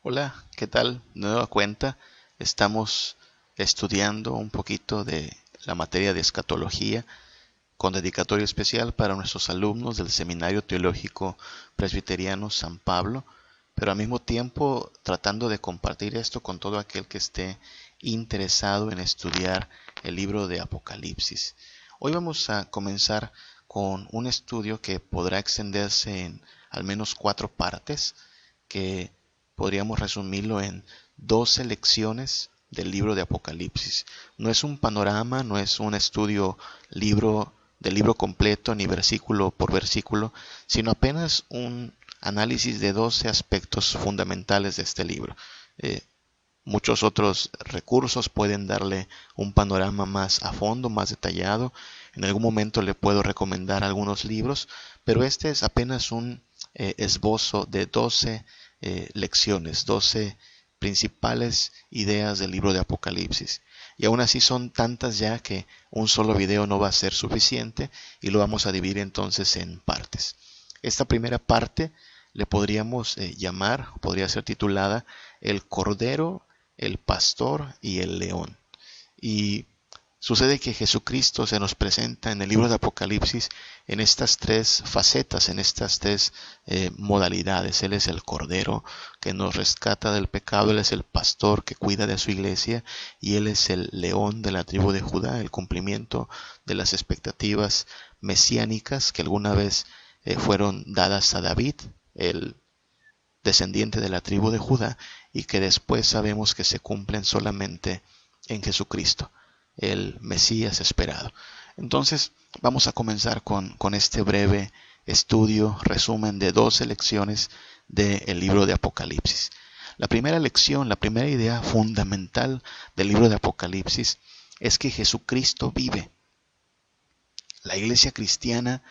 Hola, ¿qué tal? Nueva cuenta. Estamos estudiando un poquito de la materia de escatología con dedicatoria especial para nuestros alumnos del Seminario Teológico Presbiteriano San Pablo, pero al mismo tiempo tratando de compartir esto con todo aquel que esté interesado en estudiar el libro de Apocalipsis. Hoy vamos a comenzar con un estudio que podrá extenderse en al menos 4 partes, que podríamos resumirlo en 12 lecciones del libro de Apocalipsis. No es un panorama, no es un estudio del libro completo ni versículo por versículo, sino apenas un análisis de 12 aspectos fundamentales de este libro. Eh, Muchos otros recursos pueden darle un panorama más a fondo, más detallado. En algún momento le puedo recomendar algunos libros, pero este es apenas un esbozo de 12 lecciones, 12 principales ideas del libro de Apocalipsis. Y aún así son tantas ya que un solo video no va a ser suficiente y lo vamos a dividir entonces en partes. Esta primera parte le podríamos podría ser titulada El Cordero, el Pastor y el León. Y sucede que Jesucristo se nos presenta en el libro de Apocalipsis en estas 3 facetas, en estas 3 modalidades. Él es el Cordero que nos rescata del pecado, Él es el Pastor que cuida de su iglesia y Él es el León de la tribu de Judá, el cumplimiento de las expectativas mesiánicas que alguna vez fueron dadas a David, el descendiente de la tribu de Judá, y que después sabemos que se cumplen solamente en Jesucristo, el Mesías esperado. Entonces vamos a comenzar con este breve estudio, resumen de 12 lecciones del libro de Apocalipsis. La primera lección, la primera idea fundamental del libro de Apocalipsis es que Jesucristo vive. La iglesia cristiana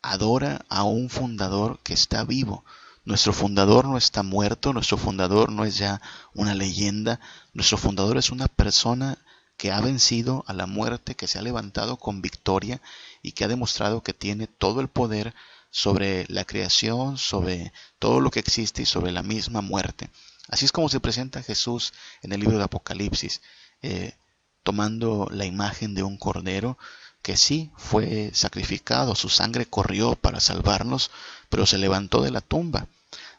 adora a un fundador que está vivo. Nuestro fundador no está muerto, nuestro fundador no es ya una leyenda, nuestro fundador es una persona que ha vencido a la muerte, que se ha levantado con victoria y que ha demostrado que tiene todo el poder sobre la creación, sobre todo lo que existe y sobre la misma muerte. Así es como se presenta Jesús en el libro de Apocalipsis, tomando la imagen de un cordero que sí fue sacrificado, su sangre corrió para salvarnos, pero se levantó de la tumba.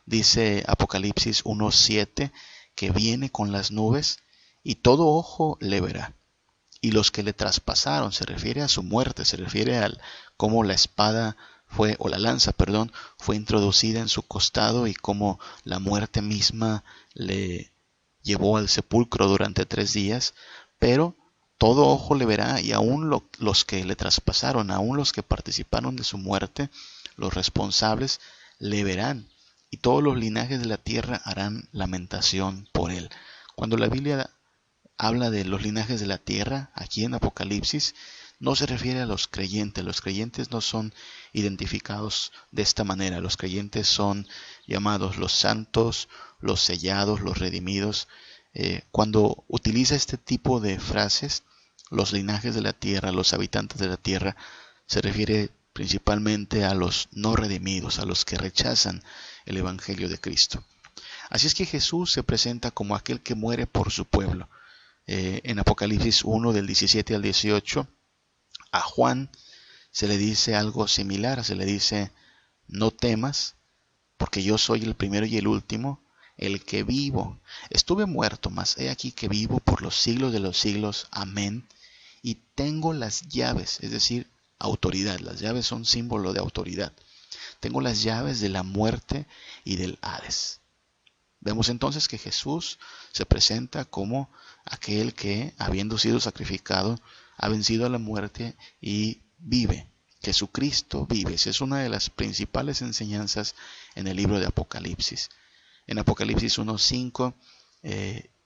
Dice Apocalipsis 1:7 que viene con las nubes y todo ojo le verá. Y los que le traspasaron, se refiere a su muerte, se refiere al cómo la espada fue, o la lanza, perdón, fue introducida en su costado y cómo la muerte misma le llevó al sepulcro durante 3 días, pero todo ojo le verá y aún los que le traspasaron, aún los que participaron de su muerte, los responsables, le verán y todos los linajes de la tierra harán lamentación por él. Cuando la Biblia habla de los linajes de la tierra, aquí en Apocalipsis, no se refiere a los creyentes no son identificados de esta manera, los creyentes son llamados los santos, los sellados, los redimidos. Cuando utiliza este tipo de frases, los linajes de la tierra, los habitantes de la tierra, se refiere principalmente a los no redimidos, a los que rechazan el Evangelio de Cristo. Así es que Jesús se presenta como aquel que muere por su pueblo. En Apocalipsis 1 del 17 al 18, a Juan se le dice algo similar, se le dice, no temas, porque yo soy el primero y el último, el que vivo. Estuve muerto, mas he aquí que vivo por los siglos de los siglos. Amén. Y tengo las llaves, es decir, autoridad. Las llaves son símbolo de autoridad. Tengo las llaves de la muerte y del Hades. Vemos entonces que Jesús se presenta como aquel que, habiendo sido sacrificado, ha vencido a la muerte y vive. Jesucristo vive. Esa es una de las principales enseñanzas en el libro de Apocalipsis. En Apocalipsis 1:5,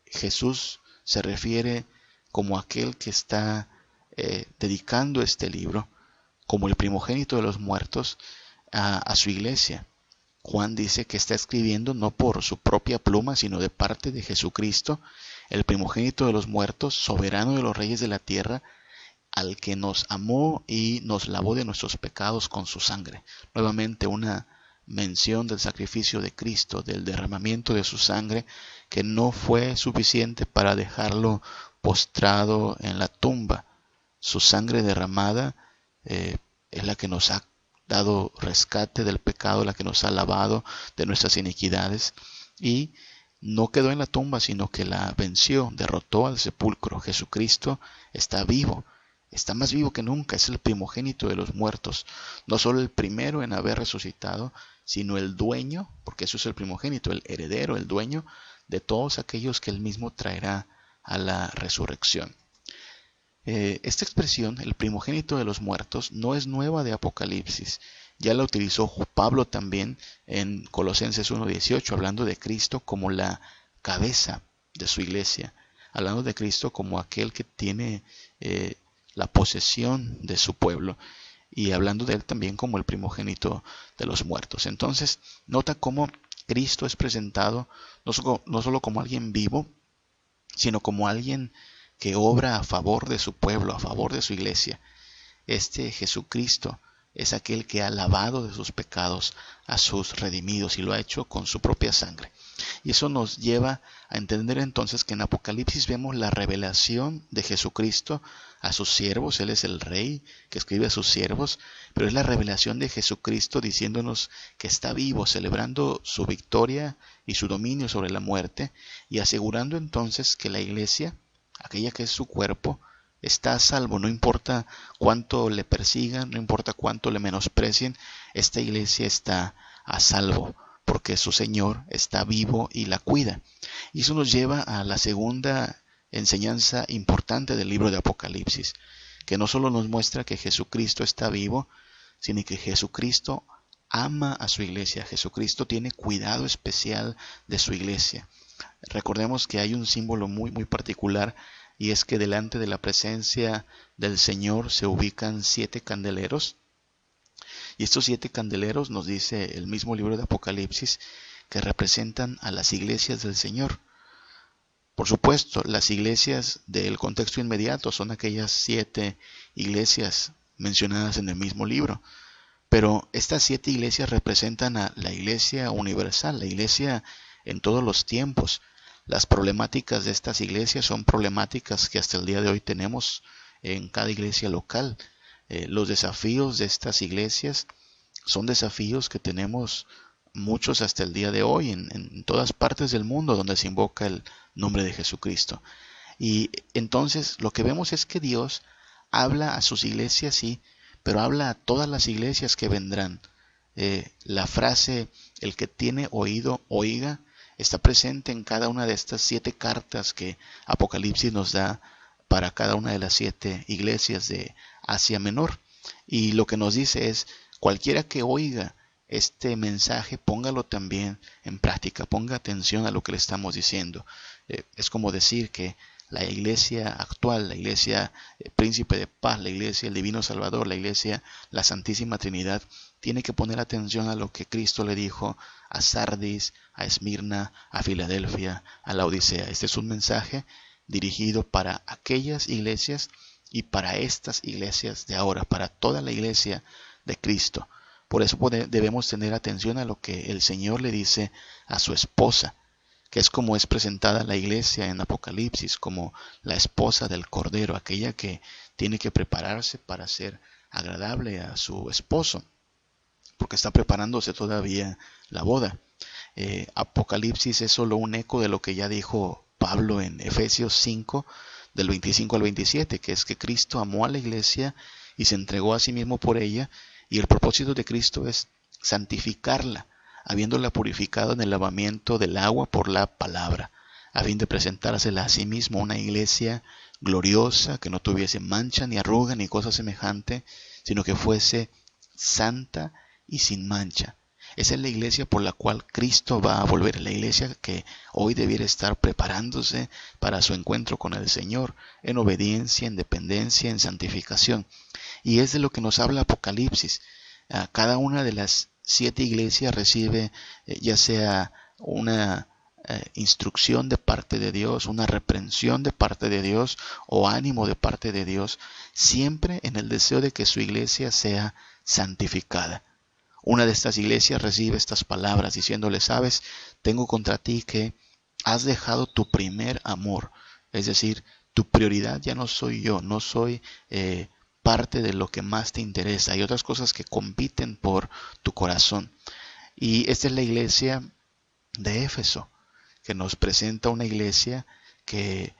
Jesús se refiere como aquel que está dedicando este libro, como el primogénito de los muertos, a su iglesia. Juan dice que está escribiendo no por su propia pluma, sino de parte de Jesucristo, el primogénito de los muertos, soberano de los reyes de la tierra, al que nos amó y nos lavó de nuestros pecados con su sangre. Nuevamente una mención del sacrificio de Cristo, del derramamiento de su sangre, que no fue suficiente para dejarlo postrado en la tumba. Su sangre derramada es la que nos ha dado rescate del pecado, la que nos ha lavado de nuestras iniquidades, y no quedó en la tumba, sino que la venció, derrotó al sepulcro. Jesucristo está vivo, está más vivo que nunca, es el primogénito de los muertos, no solo el primero en haber resucitado, sino el dueño, porque eso es el primogénito, el heredero, el dueño de todos aquellos que él mismo traerá a la resurrección. Esta expresión, el primogénito de los muertos, no es nueva de Apocalipsis. Ya la utilizó Pablo también en Colosenses 1:18, hablando de Cristo como la cabeza de su iglesia, hablando de Cristo como aquel que tiene la posesión de su pueblo, y hablando de él también como el primogénito de los muertos. Entonces, nota cómo Cristo es presentado no solo como alguien vivo, sino como alguien que obra a favor de su pueblo, a favor de su iglesia. Este Jesucristo es aquel que ha lavado de sus pecados a sus redimidos y lo ha hecho con su propia sangre. Y eso nos lleva a entender entonces que en Apocalipsis vemos la revelación de Jesucristo a sus siervos. Él es el rey que escribe a sus siervos, pero es la revelación de Jesucristo diciéndonos que está vivo, celebrando su victoria y su dominio sobre la muerte, y asegurando entonces que la iglesia, aquella que es su cuerpo, está a salvo. No importa cuánto le persigan, no importa cuánto le menosprecien, esta iglesia está a salvo, porque su Señor está vivo y la cuida. Y eso nos lleva a la segunda enseñanza importante del libro de Apocalipsis, que no solo nos muestra que Jesucristo está vivo, sino que Jesucristo ama a su iglesia. Jesucristo tiene cuidado especial de su iglesia. Recordemos que hay un símbolo muy particular, y es que delante de la presencia del Señor se ubican 7 candeleros. Y estos 7 candeleros, nos dice el mismo libro de Apocalipsis, que representan a las iglesias del Señor. Por supuesto, las iglesias del contexto inmediato son aquellas 7 iglesias mencionadas en el mismo libro. Pero estas 7 iglesias representan a la iglesia universal, la iglesia en todos los tiempos. Las problemáticas de estas iglesias son problemáticas que hasta el día de hoy tenemos en cada iglesia local. Los desafíos de estas iglesias son desafíos que tenemos muchos hasta el día de hoy en todas partes del mundo donde se invoca el nombre de Jesucristo. Y entonces lo que vemos es que Dios habla a sus iglesias, sí, pero habla a todas las iglesias que vendrán. La frase, el que tiene oído, oiga, está presente en cada una de estas 7 cartas que Apocalipsis nos da para cada una de las 7 iglesias de Asia Menor. Y lo que nos dice es, cualquiera que oiga este mensaje, póngalo también en práctica, ponga atención a lo que le estamos diciendo. Es como decir que la iglesia actual, la iglesia Príncipe de Paz, la iglesia el Divino Salvador, la iglesia la Santísima Trinidad, tiene que poner atención a lo que Cristo le dijo a Sardis, a Esmirna, a Filadelfia, a la Odisea. Este es un mensaje dirigido para aquellas iglesias y para estas iglesias de ahora, para toda la iglesia de Cristo. Por eso debemos tener atención a lo que el Señor le dice a su esposa, que es como es presentada la iglesia en Apocalipsis, como la esposa del Cordero, aquella que tiene que prepararse para ser agradable a su esposo, porque está preparándose todavía la boda. Apocalipsis es solo un eco de lo que ya dijo Pablo en Efesios 5, del 25 al 27, que es que Cristo amó a la iglesia y se entregó a sí mismo por ella, y el propósito de Cristo es santificarla, habiéndola purificado en el lavamiento del agua por la palabra, a fin de presentársela a sí mismo una iglesia gloriosa, que no tuviese mancha, ni arruga, ni cosa semejante, sino que fuese santa y sin mancha. Esa es la iglesia por la cual Cristo va a volver, la iglesia que hoy debiera estar preparándose para su encuentro con el Señor, en obediencia, en dependencia, en santificación. Y es de lo que nos habla Apocalipsis. Cada una de las 7 iglesias recibe ya sea una instrucción de parte de Dios, una reprensión de parte de Dios o ánimo de parte de Dios, siempre en el deseo de que su iglesia sea santificada. una de estas iglesias recibe estas palabras diciéndole, sabes, tengo contra ti que has dejado tu primer amor. Es decir, tu prioridad ya no soy yo, no soy parte de lo que más te interesa. Hay otras cosas que compiten por tu corazón. Y esta es la iglesia de Éfeso, que nos presenta una iglesia que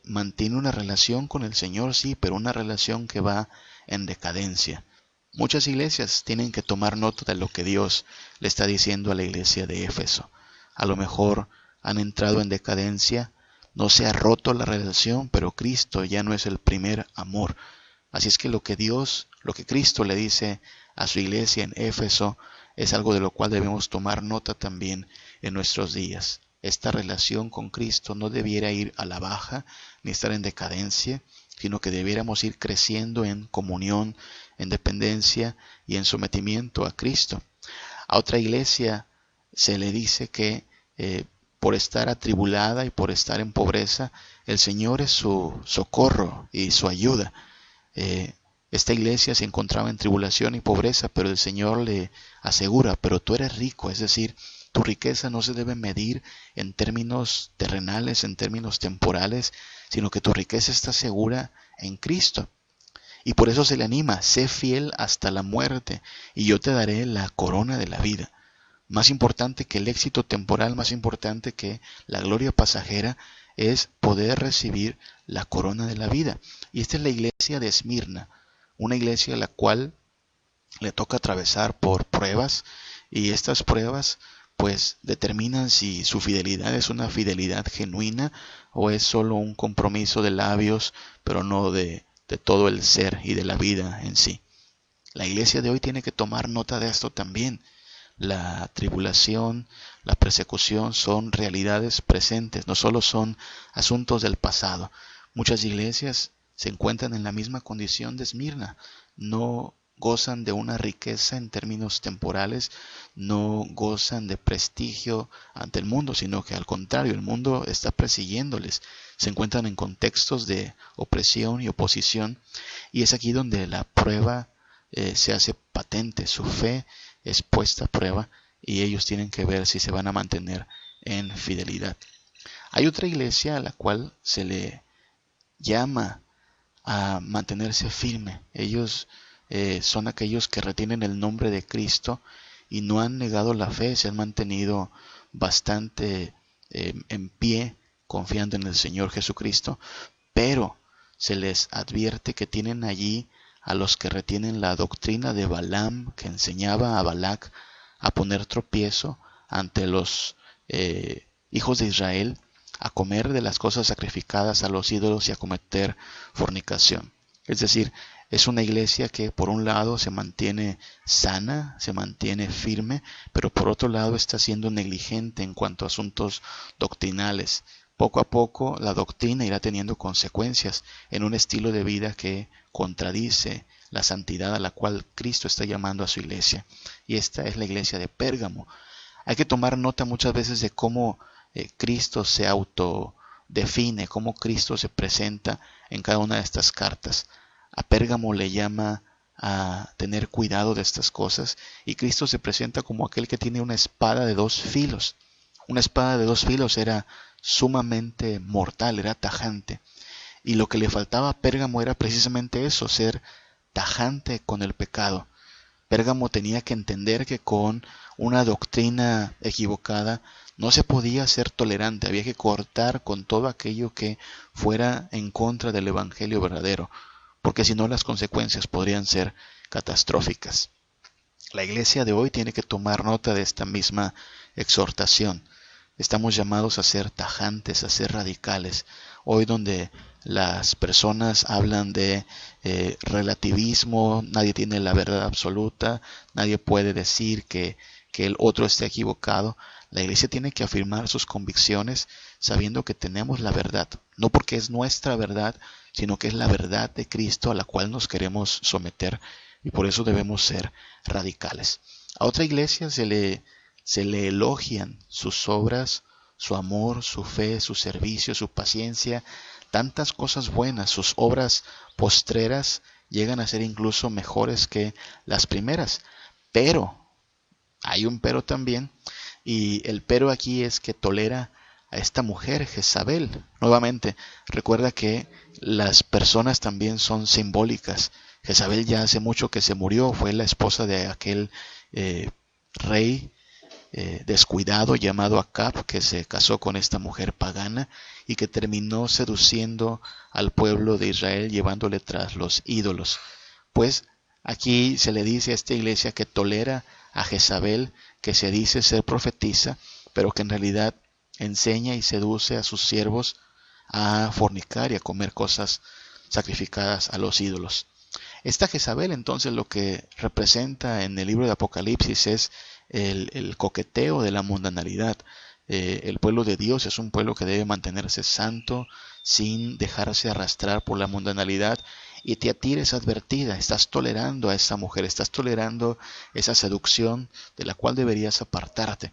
mantiene una relación con el Señor, sí, pero una relación que va en decadencia. Muchas iglesias tienen que tomar nota de lo que Dios le está diciendo a la iglesia de Éfeso. A lo mejor han entrado en decadencia, no se ha roto la relación, pero Cristo ya no es el primer amor. Así es que lo que Cristo le dice a su iglesia en Éfeso es algo de lo cual debemos tomar nota también en nuestros días. Esta relación con Cristo no debiera ir a la baja ni estar en decadencia, sino que debiéramos ir creciendo en comunión, en dependencia y en sometimiento a Cristo. A otra iglesia se le dice que por estar atribulada y por estar en pobreza, el Señor es su socorro y su ayuda. Esta iglesia se encontraba en tribulación y pobreza, pero el Señor le asegura, pero tú eres rico, es decir, tu riqueza no se debe medir en términos terrenales, en términos temporales, sino que tu riqueza está segura en Cristo. Y por eso se le anima, sé fiel hasta la muerte, y yo te daré la corona de la vida. Más importante que el éxito temporal, más importante que la gloria pasajera, es poder recibir la corona de la vida. Y esta es la iglesia de Esmirna, una iglesia a la cual le toca atravesar por pruebas, y estas pruebas pues determinan si su fidelidad es una fidelidad genuina o es solo un compromiso de labios, pero no de todo el ser y de la vida en sí. La iglesia de hoy tiene que tomar nota de esto también. La tribulación, la persecución son realidades presentes, no solo son asuntos del pasado. Muchas iglesias se encuentran en la misma condición de Esmirna, no gozan de una riqueza en términos temporales, no gozan de prestigio ante el mundo, sino que al contrario, el mundo está persiguiéndoles. Se encuentran en contextos de opresión y oposición, y es aquí donde la prueba se hace patente, su fe es puesta a prueba y ellos tienen que ver si se van a mantener en fidelidad. Hay otra iglesia a la cual se le llama a mantenerse firme. Ellos son aquellos que retienen el nombre de Cristo y no han negado la fe, se han mantenido bastante en pie, confiando en el Señor Jesucristo, pero se les advierte que tienen allí a los que retienen la doctrina de Balaam, que enseñaba a Balac a poner tropiezo ante los hijos de Israel, a comer de las cosas sacrificadas a los ídolos y a cometer fornicación. Es decir, es una iglesia que por un lado se mantiene sana, se mantiene firme, pero por otro lado está siendo negligente en cuanto a asuntos doctrinales. Poco a poco la doctrina irá teniendo consecuencias en un estilo de vida que contradice la santidad a la cual Cristo está llamando a su iglesia. Y esta es la iglesia de Pérgamo. Hay que tomar nota muchas veces de cómo Cristo se autodefine, cómo Cristo se presenta en cada una de estas cartas. A Pérgamo le llama a tener cuidado de estas cosas, y Cristo se presenta como aquel que tiene una espada de dos filos. Una espada de dos filos era sumamente mortal, era tajante. Y lo que le faltaba a Pérgamo era precisamente eso, ser tajante con el pecado. Pérgamo tenía que entender que con una doctrina equivocada no se podía ser tolerante, había que cortar con todo aquello que fuera en contra del evangelio verdadero, porque si no las consecuencias podrían ser catastróficas. La iglesia de hoy tiene que tomar nota de esta misma exhortación. Estamos llamados a ser tajantes, a ser radicales. Hoy donde las personas hablan de relativismo, nadie tiene la verdad absoluta, nadie puede decir que el otro esté equivocado. La iglesia tiene que afirmar sus convicciones sabiendo que tenemos la verdad, no porque es nuestra verdad, sino que es la verdad de Cristo a la cual nos queremos someter, y por eso debemos ser radicales. A otra iglesia se le elogian sus obras, su amor, su fe, su servicio, su paciencia, tantas cosas buenas. Sus obras postreras llegan a ser incluso mejores que las primeras, pero Hay un pero también, y el pero aquí es que tolera a esta mujer, Jezabel. Nuevamente, recuerda que las personas también son simbólicas. Jezabel ya hace mucho que se murió, fue la esposa de aquel eh, rey descuidado llamado Acab, que se casó con esta mujer pagana y que terminó seduciendo al pueblo de Israel llevándole tras los ídolos. Pues aquí se le dice a esta iglesia que tolera a Jezabel, que se dice ser profetisa, pero que en realidad enseña y seduce a sus siervos a fornicar y a comer cosas sacrificadas a los ídolos. Esta Jezabel entonces lo que representa en el libro de Apocalipsis es el coqueteo de la mundanalidad. El pueblo de Dios es un pueblo que debe mantenerse santo sin dejarse arrastrar por la mundanalidad. Y Tiatira es advertida, estás tolerando a esa mujer, estás tolerando esa seducción de la cual deberías apartarte.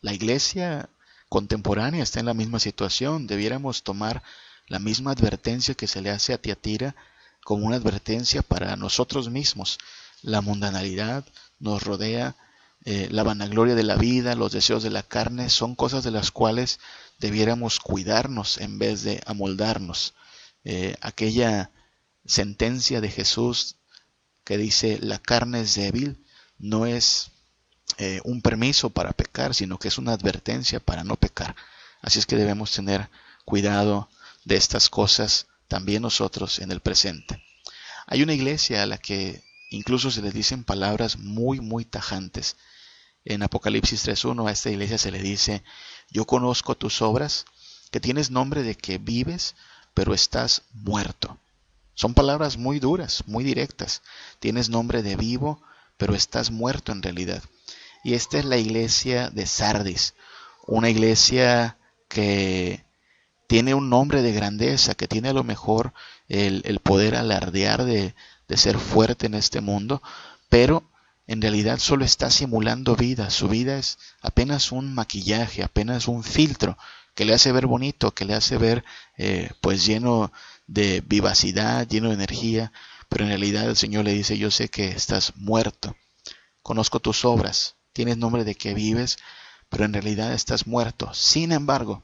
La iglesia contemporánea está en la misma situación. Debiéramos tomar la misma advertencia que se le hace a Tiatira como una advertencia para nosotros mismos. La mundanalidad nos rodea, la vanagloria de la vida, los deseos de la carne, son cosas de las cuales debiéramos cuidarnos en vez de amoldarnos. Aquella sentencia de Jesús que dice la carne es débil, no es un permiso para pecar, sino que es una advertencia para no pecar. Así es que debemos tener cuidado de estas cosas también nosotros en el presente. Hay una iglesia a la que incluso se les dicen palabras muy tajantes. En Apocalipsis 3:1 a esta iglesia se le dice: yo conozco tus obras, que tienes nombre de que vives, pero estás muerto. Son palabras muy duras, muy directas. Tienes nombre de vivo, pero estás muerto en realidad. Y esta es la iglesia de Sardis, una iglesia que tiene un nombre de grandeza, que tiene a lo mejor el poder alardear de ser fuerte en este mundo, pero en realidad solo está simulando vida. Su vida es apenas un maquillaje, apenas un filtro que le hace ver bonito, que le hace ver pues lleno de vivacidad, lleno de energía, pero en realidad el Señor le dice: yo sé que estás muerto, conozco tus obras, tienes nombre de que vives, pero en realidad estás muerto. Sin embargo,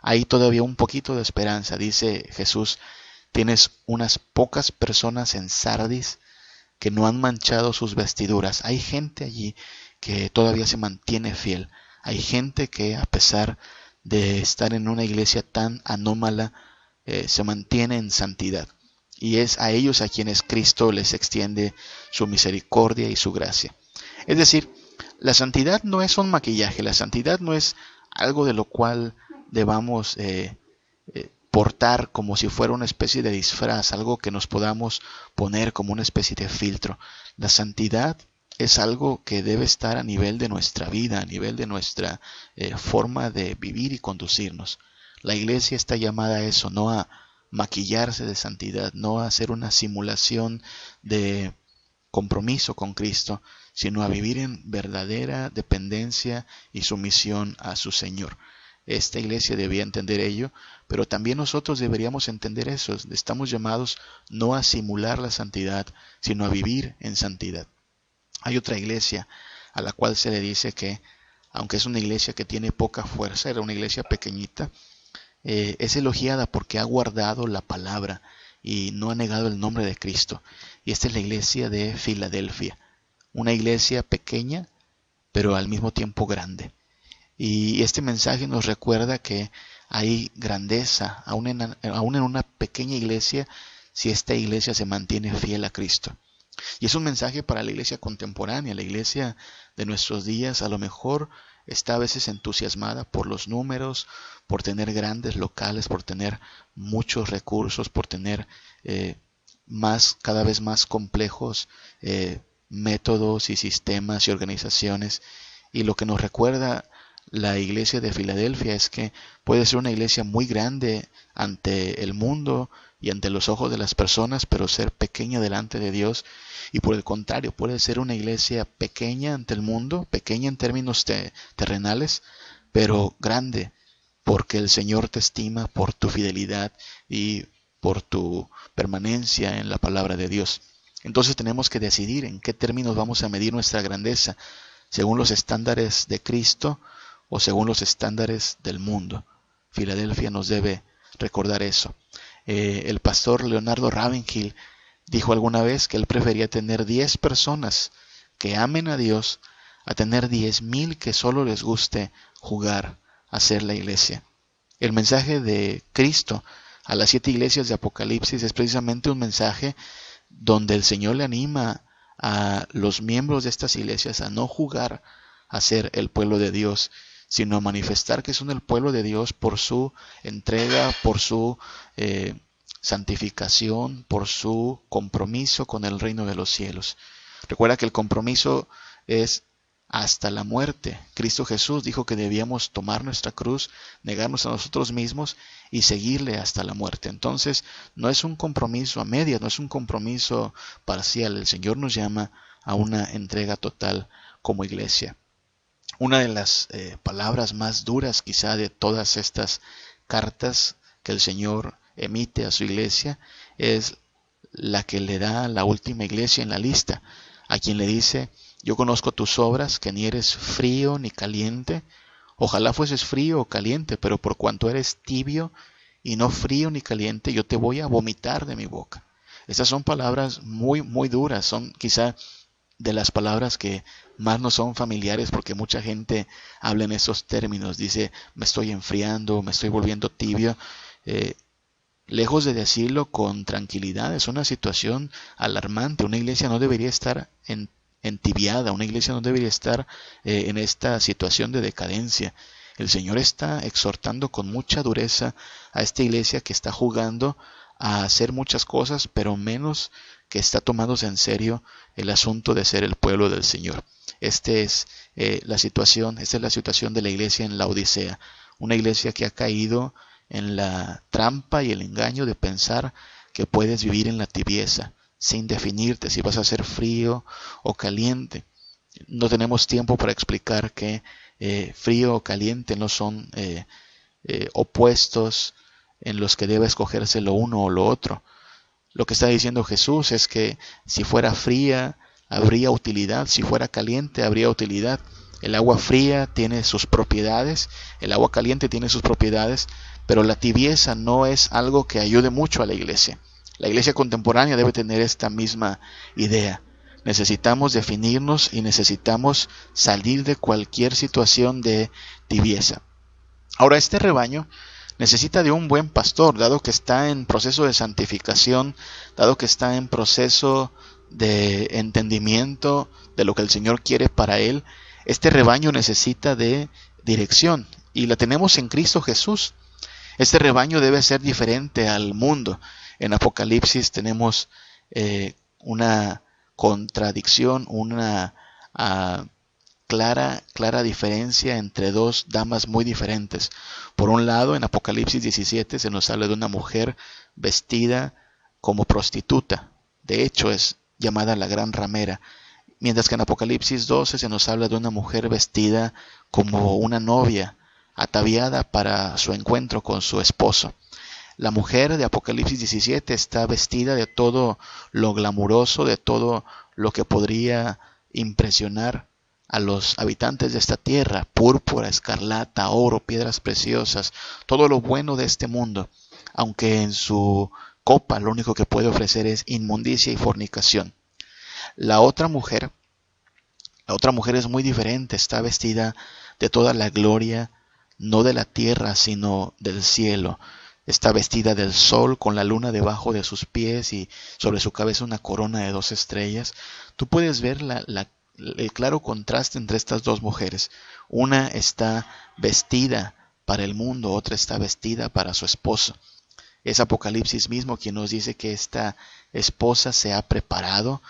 hay todavía un poquito de esperanza. Dice Jesús: tienes unas pocas personas en Sardis que no han manchado sus vestiduras. Hay gente allí que todavía se mantiene fiel. Hay gente que, a pesar de estar en una iglesia tan anómala, se mantiene en santidad. Y es a ellos a quienes Cristo les extiende su misericordia y su gracia. Es decir, la santidad no es un maquillaje, la santidad no es algo de lo cual debamos portar como si fuera una especie de disfraz, algo que nos podamos poner como una especie de filtro. La santidad es algo que debe estar a nivel de nuestra vida, a nivel de nuestra forma de vivir y conducirnos. La iglesia está llamada a eso, no a maquillarse de santidad, no a hacer una simulación de compromiso con Cristo, sino a vivir en verdadera dependencia y sumisión a su Señor. Esta iglesia debía entender ello, pero también nosotros deberíamos entender eso. Estamos llamados no a simular la santidad, sino a vivir en santidad. Hay otra iglesia a la cual se le dice que, aunque es una iglesia que tiene poca fuerza, era una iglesia pequeñita, es elogiada porque ha guardado la palabra y no ha negado el nombre de Cristo. Y esta es la iglesia de Filadelfia, una iglesia pequeña, pero al mismo tiempo grande. Y este mensaje nos recuerda que hay grandeza, aún en una pequeña iglesia, si esta iglesia se mantiene fiel a Cristo. Y es un mensaje para la iglesia contemporánea. La iglesia de nuestros días a lo mejor está a veces entusiasmada por los números, por tener grandes locales, por tener muchos recursos, por tener cada vez más complejos métodos y sistemas y organizaciones. Y lo que nos recuerda la iglesia de Filadelfia es que puede ser una iglesia muy grande ante el mundo y ante los ojos de las personas, pero ser pequeña delante de Dios. Y por el contrario, puede ser una iglesia pequeña ante el mundo, pequeña en términos terrenales, pero grande, porque el Señor te estima por tu fidelidad y por tu permanencia en la palabra de Dios. Entonces tenemos que decidir en qué términos vamos a medir nuestra grandeza. según los estándares de Cristo o según los estándares del mundo. Filadelfia nos debe recordar eso. El pastor Leonardo Ravenhill dijo alguna vez que él prefería tener 10 personas que amen a Dios a tener 10,000 que solo les guste jugar a ser la iglesia. El mensaje de Cristo a las 7 iglesias de Apocalipsis es precisamente un mensaje donde el Señor le anima a los miembros de estas iglesias a no jugar a ser el pueblo de Dios, sino a manifestar que son el pueblo de Dios por su entrega, por su santificación, por su compromiso con el reino de los cielos. Recuerda que el compromiso es hasta la muerte. Cristo Jesús dijo que debíamos tomar nuestra cruz, negarnos a nosotros mismos y seguirle hasta la muerte. Entonces, no es un compromiso a medias, no es un compromiso parcial. El Señor nos llama a una entrega total como iglesia. Una de las palabras más duras quizá de todas estas cartas que el Señor emite a su iglesia es la que le da a la última iglesia en la lista, a quien le dice: yo conozco tus obras, que ni eres frío ni caliente. Ojalá fueses frío o caliente, pero por cuanto eres tibio y no frío ni caliente, yo te voy a vomitar de mi boca. Estas son palabras muy, muy duras, son quizá de las palabras que más nos son familiares, porque mucha gente habla en esos términos. Dice: me estoy enfriando, me estoy volviendo tibio. Lejos de decirlo con tranquilidad, es una situación alarmante. Una iglesia no debería estar entibiada, una iglesia no debería estar en esta situación de decadencia. El Señor está exhortando con mucha dureza a esta iglesia que está jugando a hacer muchas cosas, pero menos que está tomándose en serio el asunto de ser el pueblo del Señor. Esta es la situación de la iglesia en la Odisea, una iglesia que ha caído en la trampa y el engaño de pensar que puedes vivir en la tibieza, sin definirte si vas a ser frío o caliente. No tenemos tiempo para explicar que frío o caliente no son opuestos en los que debe escogerse lo uno o lo otro. Lo que está diciendo Jesús es que si fuera fría habría utilidad, si fuera caliente habría utilidad. El agua fría tiene sus propiedades, el agua caliente tiene sus propiedades, pero la tibieza no es algo que ayude mucho a la iglesia. La iglesia contemporánea debe tener esta misma idea. Necesitamos definirnos y necesitamos salir de cualquier situación de tibieza. Ahora, este rebaño necesita de un buen pastor, dado que está en proceso de santificación, dado que está en proceso de entendimiento de lo que el Señor quiere para él. Este rebaño necesita de dirección y la tenemos en Cristo Jesús. Este rebaño debe ser diferente al mundo. En Apocalipsis tenemos una contradicción, una clara diferencia entre dos damas muy diferentes. Por un lado, en Apocalipsis 17 se nos habla de una mujer vestida como prostituta. De hecho, es llamada la gran ramera. Mientras que en Apocalipsis 12 se nos habla de una mujer vestida como una novia, ataviada para su encuentro con su esposo. La mujer de Apocalipsis 17 está vestida de todo lo glamuroso, de todo lo que podría impresionar a los habitantes de esta tierra: púrpura, escarlata, oro, piedras preciosas, todo lo bueno de este mundo, aunque en su copa lo único que puede ofrecer es inmundicia y fornicación. La otra mujer es muy diferente, está vestida de toda la gloria, no de la tierra, sino del cielo. Está vestida del sol, con la luna debajo de sus pies y sobre su cabeza una corona de 2 estrellas. Tú puedes ver el claro contraste entre estas dos mujeres. Una está vestida para el mundo, otra está vestida para su esposo. Es Apocalipsis mismo quien nos dice que esta esposa se ha preparado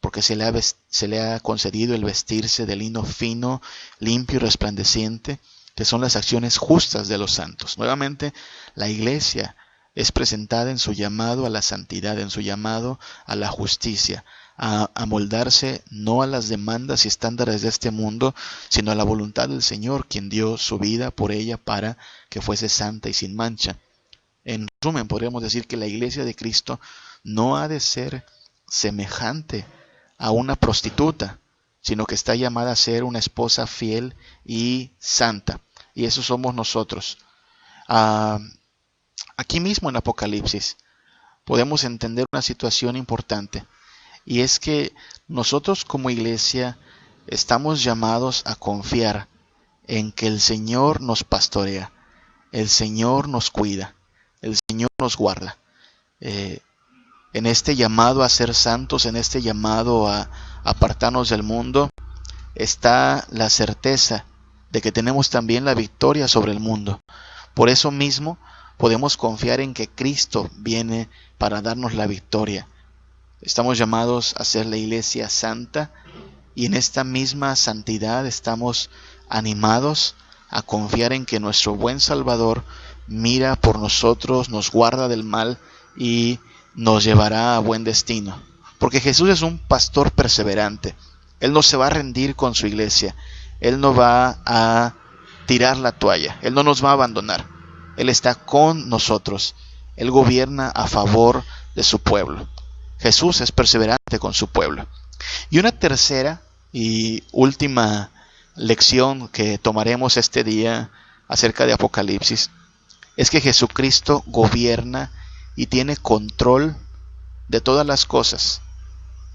porque se le ha concedido el vestirse de lino fino, limpio y resplandeciente, que son las acciones justas de los santos. Nuevamente, la iglesia es presentada en su llamado a la santidad, en su llamado a la justicia, a amoldarse no a las demandas y estándares de este mundo, sino a la voluntad del Señor, quien dio su vida por ella para que fuese santa y sin mancha. En resumen, podríamos decir que la iglesia de Cristo no ha de ser semejante a una prostituta, sino que está llamada a ser una esposa fiel y santa. Y eso somos nosotros. Aquí mismo en Apocalipsis podemos entender una situación importante, y es que nosotros como iglesia estamos llamados a confiar en que el Señor nos pastorea, el Señor nos cuida, el Señor nos guarda. En este llamado a ser santos, en este llamado a apartarnos del mundo, está la certeza de que tenemos también la victoria sobre el mundo. Por eso mismo podemos confiar en que Cristo viene para darnos la victoria. Estamos llamados a ser la iglesia santa, y en esta misma santidad estamos animados a confiar en que nuestro buen Salvador mira por nosotros, nos guarda del mal y nos llevará a buen destino. Porque Jesús es un pastor perseverante. Él no se va a rendir con su iglesia. Él no va a tirar la toalla. Él no nos va a abandonar. Él está con nosotros. Él gobierna a favor de su pueblo. Jesús es perseverante con su pueblo. Y una tercera y última lección que tomaremos este día acerca de Apocalipsis es que Jesucristo gobierna y tiene control de todas las cosas.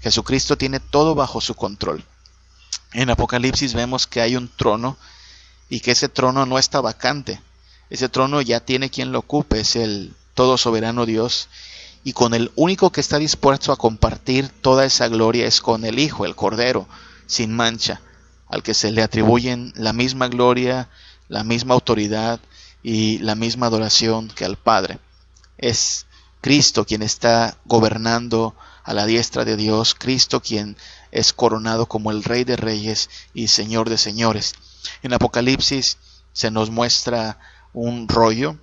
Jesucristo tiene todo bajo su control. En Apocalipsis vemos que hay un trono y que ese trono no está vacante. Ese trono ya tiene quien lo ocupe, es el todo soberano Dios. Y con el único que está dispuesto a compartir toda esa gloria es con el Hijo, el Cordero, sin mancha, al que se le atribuyen la misma gloria, la misma autoridad y la misma adoración que al Padre. Es Cristo quien está gobernando a la diestra de Dios, Cristo quien es coronado como el Rey de Reyes y Señor de Señores. En Apocalipsis se nos muestra un rollo.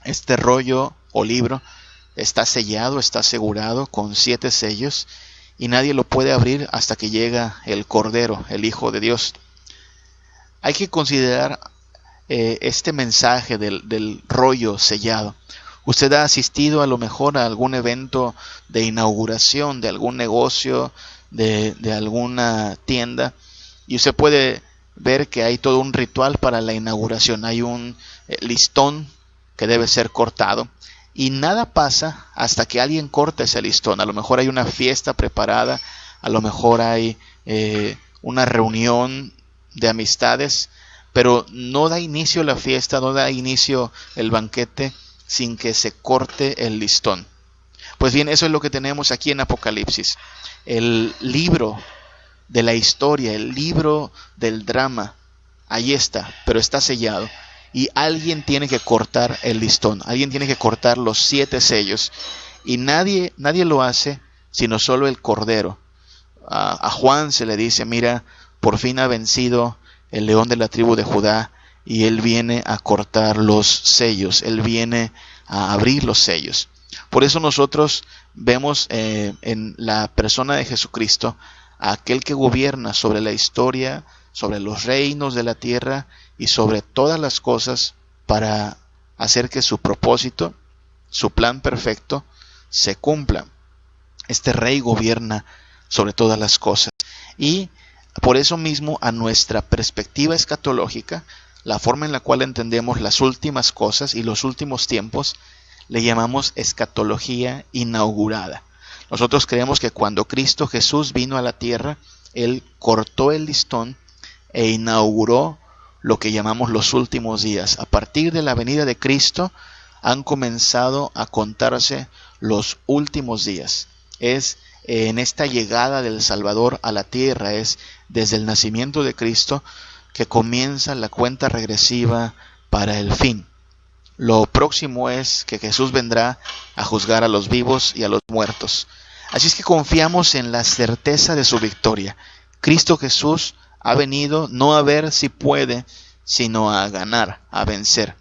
Este rollo o libro está sellado, está asegurado con 7 sellos, y nadie lo puede abrir hasta que llega el Cordero, el Hijo de Dios. Hay que considerar este mensaje del rollo sellado. Usted ha asistido a lo mejor a algún evento de inauguración de algún negocio, de alguna tienda, y usted puede ver que hay todo un ritual para la inauguración. Hay un listón que debe ser cortado, y nada pasa hasta que alguien corte ese listón. A lo mejor hay una fiesta preparada, a lo mejor hay una reunión de amistades, pero no da inicio la fiesta, no da inicio el banquete sin que se corte el listón. Pues bien, eso es lo que tenemos aquí en Apocalipsis. El libro de la historia, el libro del drama, ahí está, pero está sellado. Y alguien tiene que cortar el listón, alguien tiene que cortar los 7 sellos. Y nadie lo hace, sino solo el Cordero. A Juan se le dice, mira, por fin ha vencido el león de la tribu de Judá, y él viene a cortar los sellos, él viene a abrir los sellos. Por eso nosotros vemos en la persona de Jesucristo a aquel que gobierna sobre la historia, sobre los reinos de la tierra y sobre todas las cosas, para hacer que su propósito, su plan perfecto, se cumpla. Este rey gobierna sobre todas las cosas. Y por eso mismo, a nuestra perspectiva escatológica, la forma en la cual entendemos las últimas cosas y los últimos tiempos, le llamamos escatología inaugurada. Nosotros creemos que cuando Cristo Jesús vino a la tierra, Él cortó el listón e inauguró lo que llamamos los últimos días. A partir de la venida de Cristo han comenzado a contarse los últimos días. Es en esta llegada del Salvador a la tierra, es desde el nacimiento de Cristo que comienza la cuenta regresiva para el fin. Lo próximo es que Jesús vendrá a juzgar a los vivos y a los muertos. Así es que confiamos en la certeza de su victoria. Cristo Jesús ha venido no a ver si puede, sino a ganar, a vencer.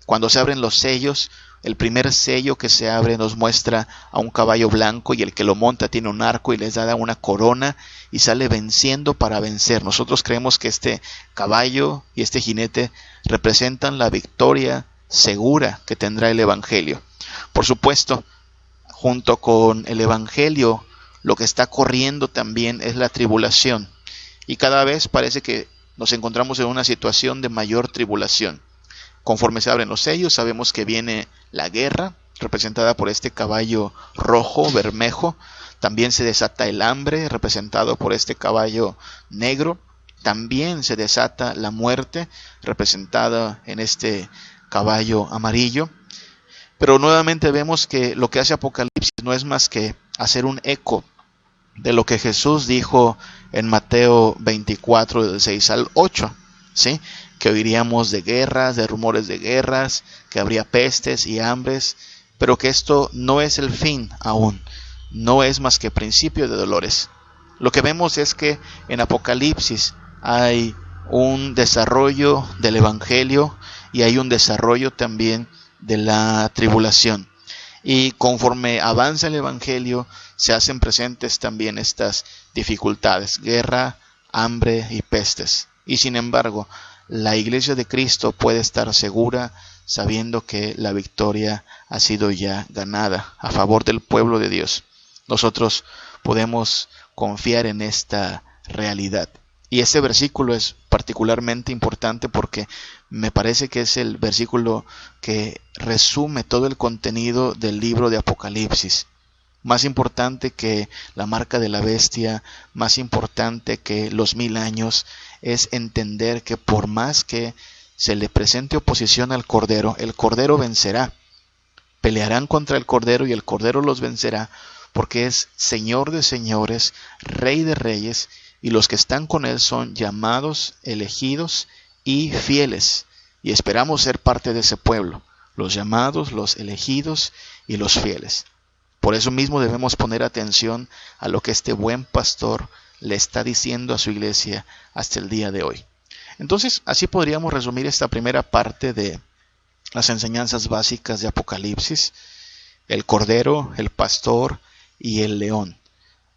Cuando se abren los sellos, el primer sello que se abre nos muestra a un caballo blanco, y el que lo monta tiene un arco y les da una corona y sale venciendo para vencer. Nosotros creemos que este caballo y este jinete representan la victoria segura que tendrá el Evangelio. Por supuesto, junto con el Evangelio, lo que está corriendo también es la tribulación. y cada vez parece que nos encontramos en una situación de mayor tribulación. Conforme se abren los sellos, sabemos que viene la guerra, representada por este caballo rojo, bermejo. También se desata el hambre, representado por este caballo negro. También se desata la muerte, representada en este caballo amarillo. Pero nuevamente vemos que lo que hace Apocalipsis no es más que hacer un eco de lo que Jesús dijo en Mateo 24, del 6 al 8, ¿sí? Que oiríamos de guerras, de rumores de guerras, que habría pestes y hambres, pero que esto no es el fin aún, no es más que principio de dolores. Lo que vemos es que en Apocalipsis hay un desarrollo del Evangelio y hay un desarrollo también de la tribulación. Y conforme avanza el Evangelio, se hacen presentes también estas dificultades, guerra, hambre y pestes. Y sin embargo, la Iglesia de Cristo puede estar segura sabiendo que la victoria ha sido ya ganada a favor del pueblo de Dios. Nosotros podemos confiar en esta realidad. Y este versículo es particularmente importante porque me parece que es el versículo que resume todo el contenido del libro de Apocalipsis. Más importante que la marca de la bestia, más importante que los 1000 años, es entender que por más que se le presente oposición al Cordero, el Cordero vencerá. Pelearán contra el Cordero y el Cordero los vencerá, porque es Señor de señores, Rey de reyes, y los que están con Él son llamados, elegidos y fieles. Y esperamos ser parte de ese pueblo, los llamados, los elegidos y los fieles. Por eso mismo debemos poner atención a lo que este buen pastor le está diciendo a su iglesia hasta el día de hoy. Entonces, así podríamos resumir esta primera parte de las enseñanzas básicas de Apocalipsis: el Cordero, el Pastor y el León.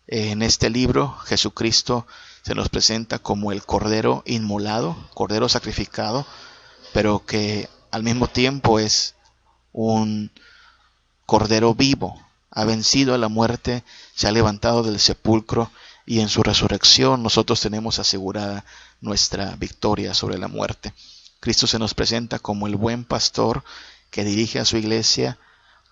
En este libro, Jesucristo se nos presenta como el Cordero inmolado, Cordero sacrificado, pero que al mismo tiempo es un Cordero vivo. Ha vencido a la muerte, se ha levantado del sepulcro y en su resurrección nosotros tenemos asegurada nuestra victoria sobre la muerte. Cristo se nos presenta como el buen pastor que dirige a su iglesia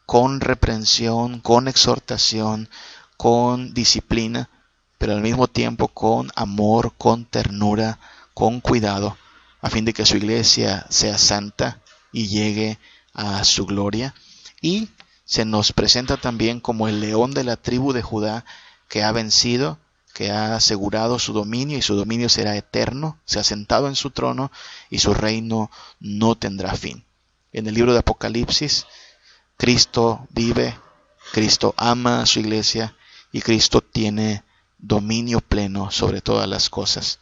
con reprensión, con exhortación, con disciplina, pero al mismo tiempo con amor, con ternura, con cuidado, a fin de que su iglesia sea santa y llegue a su gloria. Y se nos presenta también como el león de la tribu de Judá, que ha vencido, que ha asegurado su dominio, y su dominio será eterno, se ha sentado en su trono y su reino no tendrá fin. En el libro de Apocalipsis, Cristo vive, Cristo ama a su iglesia y Cristo tiene dominio pleno sobre todas las cosas.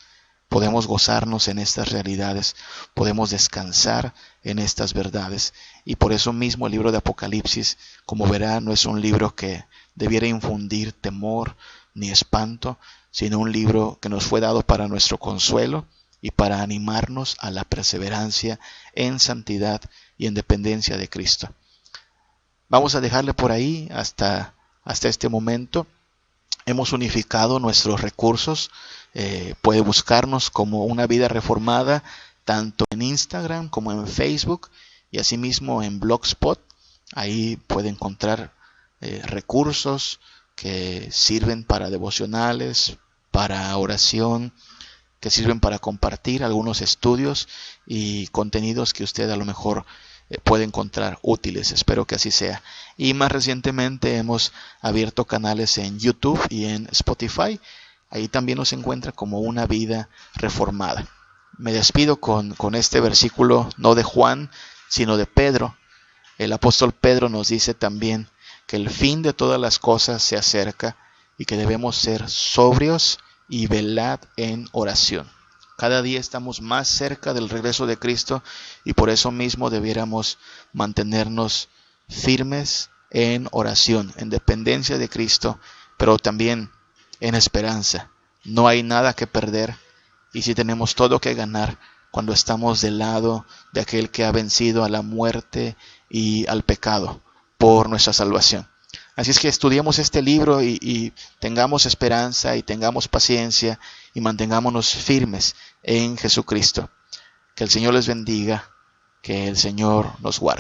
Podemos gozarnos en estas realidades, podemos descansar en estas verdades, y por eso mismo el libro de Apocalipsis, como verá, no es un libro que debiera infundir temor ni espanto, sino un libro que nos fue dado para nuestro consuelo y para animarnos a la perseverancia en santidad y en dependencia de Cristo. Vamos a dejarle por ahí hasta este momento. Hemos unificado nuestros recursos. Puede buscarnos como Una Vida Reformada, tanto en Instagram como en Facebook y asimismo en Blogspot. Ahí puede encontrar recursos que sirven para devocionales, para oración, que sirven para compartir algunos estudios y contenidos que usted a lo mejor puede encontrar útiles. Espero que así sea. Y más recientemente hemos abierto canales en YouTube y en Spotify. Ahí también nos encuentra como Una Vida Reformada. Me despido con este versículo, no de Juan, sino de Pedro. El apóstol Pedro nos dice también que el fin de todas las cosas se acerca y que debemos ser sobrios y velad en oración. Cada día estamos más cerca del regreso de Cristo y por eso mismo debiéramos mantenernos firmes en oración, en dependencia de Cristo, pero también en esperanza. No hay nada que perder y sí tenemos todo que ganar cuando estamos del lado de aquel que ha vencido a la muerte y al pecado por nuestra salvación. Así es que estudiemos este libro y tengamos esperanza y tengamos paciencia y mantengámonos firmes en Jesucristo. Que el Señor les bendiga, que el Señor nos guarde.